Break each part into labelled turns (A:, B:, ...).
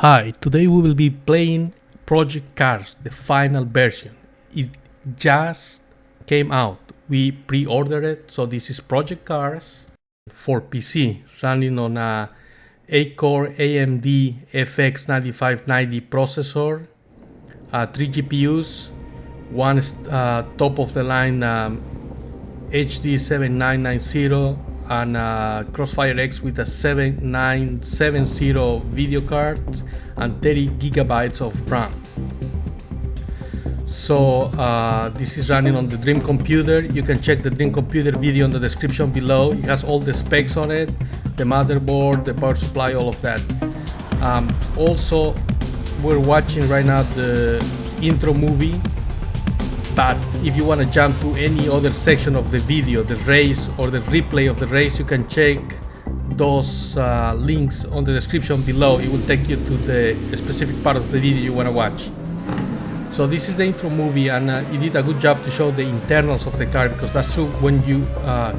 A: Hi, today we will be playing Project Cars, the final version. It just came out. We pre-ordered it, so this is Project Cars for PC, running on a 8-core AMD FX-9590 processor, 3 GPUs, one top-of-the-line HD7990 and Crossfire X with a 7970 video card and 30 gigabytes of RAM. So this is running on the Dream Computer. You can check the Dream Computer video in the description below. It has all the specs on it, the motherboard, the power supply, all of that. Also, we're watching right now the intro movie, but if you want to jump to any other section of the video, the race or the replay of the race, you can check those links on the description below. It will take you to the specific part of the video you want to watch. So this is the intro movie, and it did a good job to show the internals of the car, because that's true. When you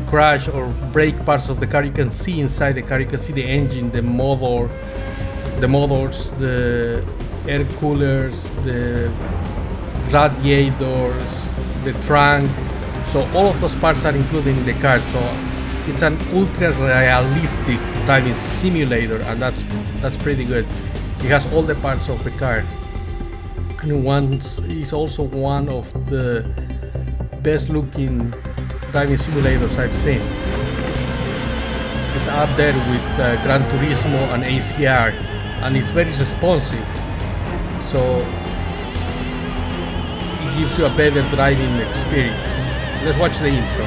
A: crash or break parts of the car, you can see inside the car. You can see the engine, the motors, the air coolers, the radiators, the trunk. So all of those parts are included in the car. So it's an ultra realistic driving simulator, and that's pretty good. It has all the parts of the car, and it's also one of the best looking driving simulators I've seen. It's up there with Gran Turismo and ACR, and it's very responsive, so it gives you a better driving experience. Let's watch the intro.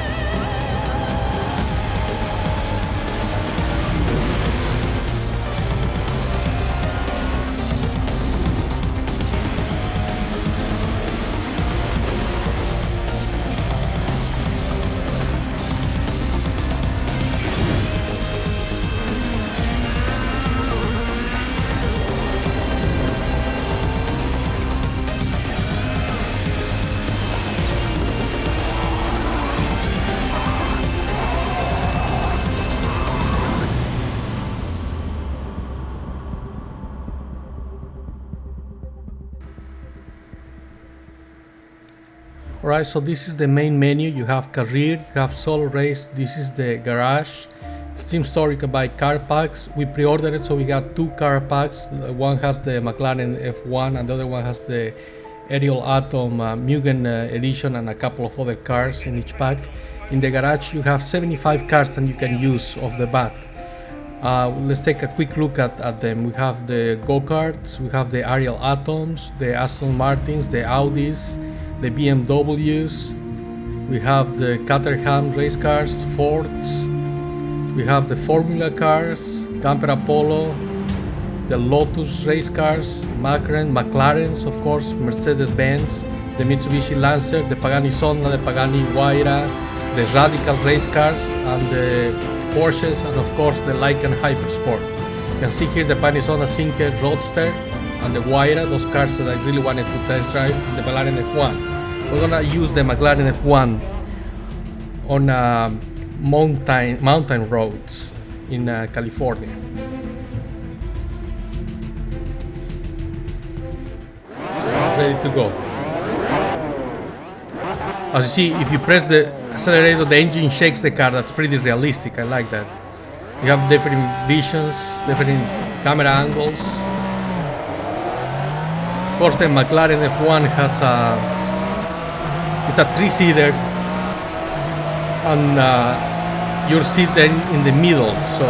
A: Alright, so this is the main menu. You have career, you have solo race, this is the garage. Steam store, you can buy car packs. We pre-ordered it, so we got 2 car packs. One has the McLaren F1 and the other one has the Ariel Atom Mugen edition and a couple of other cars in each pack. In the garage you have 75 cars that you can use off the bat. Let's take a quick look at them. We have the go-karts, we have the Ariel Atoms, the Aston Martins, the Audis, the BMWs, we have the Caterham race cars, Fords, we have the Formula cars, Camper Apollo, the Lotus race cars, McLarens, of course, Mercedes-Benz, the Mitsubishi Lancer, the Pagani Sonda, the Pagani Huayra, the Radical race cars, and the Porsches, and of course the Lycan Hypersport. You can see here the Pagani Sonda Sinker Roadster and the Huayra, those cars that I really wanted to test drive, the McLaren F1. We're gonna use the McLaren F1 on mountain roads in California. Ready to go. As you see, if you press the accelerator, the engine shakes the car. That's pretty realistic. I like that. You have different visions, different camera angles. Of course, the McLaren F1 has it's a 3-seater, and you're sitting in the middle. So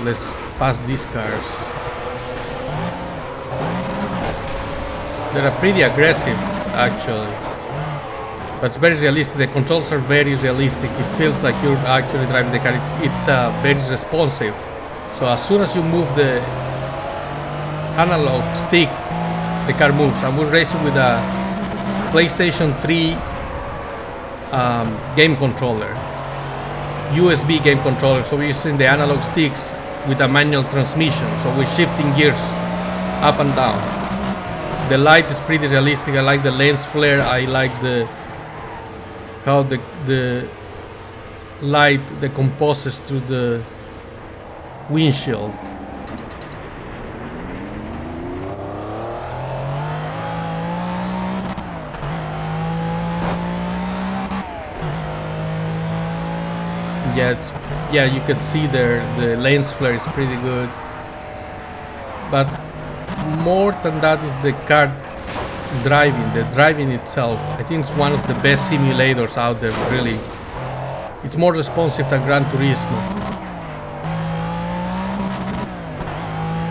A: let's pass these cars. They're pretty aggressive, actually, but it's very realistic. The controls are very realistic. It feels like you're actually driving the car. It's very responsive. So as soon as you move the analog stick, the car moves. And we're racing with a PlayStation 3 game controller, USB game controller. So we're using the analog sticks with a manual transmission. So we're shifting gears up and down. The light is pretty realistic. I like the lens flare. I like how the light decomposes through windshield. Yeah, you can see there the lens flare is pretty good, but more than that is the car driving, the driving itself. I think it's one of the best simulators out there, really. It's more responsive than Gran Turismo.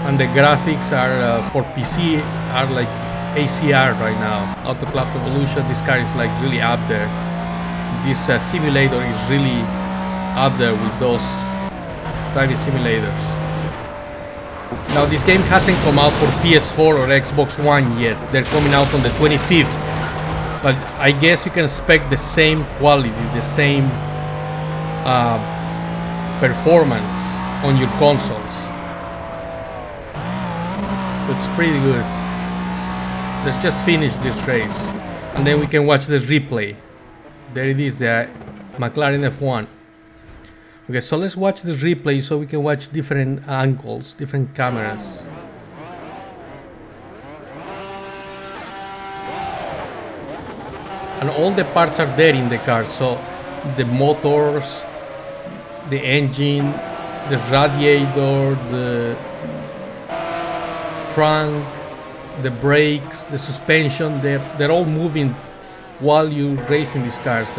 A: And the graphics are for PC are like ACR right now. Auto Clock Evolution, this car is like really up there. This simulator is really up there with those driving simulators. Now this game hasn't come out for PS4 or Xbox One yet. They're coming out on the 25th. But I guess you can expect the same quality, the same performance on your consoles. It's pretty good. Let's just finish this race and then we can watch the replay. There it is, the McLaren F1. Okay, so let's watch this replay so we can watch different angles, different cameras. And all the parts are there in the car, so the motors, the engine, the radiator, the trunk, the brakes, the suspension, they're all moving while you're racing these cars.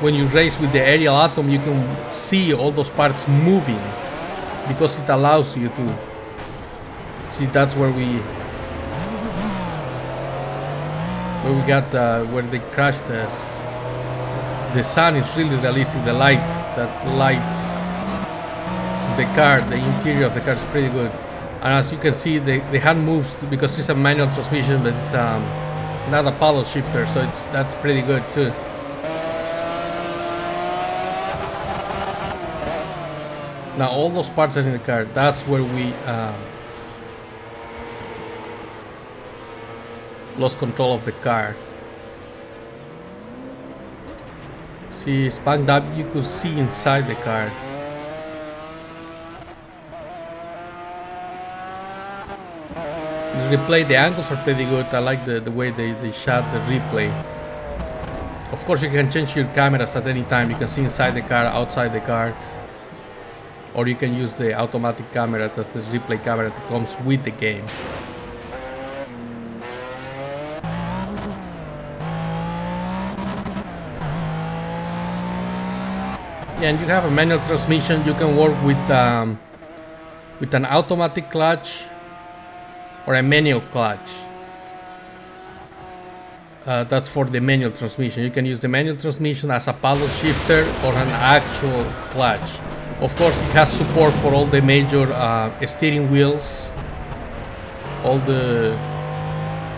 A: When you race with the aerial atom, you can see all those parts moving because it allows you to. See, that's where we got where they crashed us. The sun is really releasing the light that lights the car. The interior of the car is pretty good, and as you can see, the hand moves because it's a manual transmission, but it's not a paddle shifter, so that's pretty good too. Now all those parts are in the car. That's where we lost control of the car. See, it's banked up. You could see inside the car. The replay, the angles are pretty good. I like the way they shot the replay. Of course, you can change your cameras at any time. You can see inside the car, outside the car. Or you can use the automatic camera, that's the replay camera that comes with the game. Yeah, and you have a manual transmission. You can work with an automatic clutch or a manual clutch. That's for the manual transmission. You can use the manual transmission as a paddle shifter or an actual clutch. Of course, it has support for all the major steering wheels, all the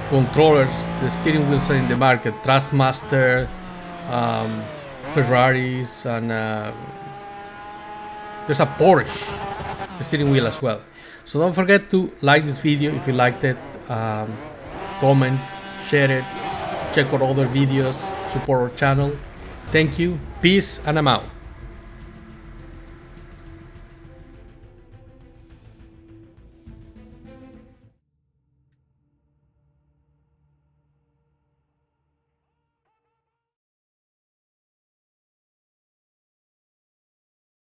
A: controllers. The steering wheels are in the market, Thrustmaster, Ferraris, and there's a Porsche steering wheel as well. So don't forget to like this video if you liked it, comment, share it, check out other videos, support our channel. Thank you, peace, and I'm out.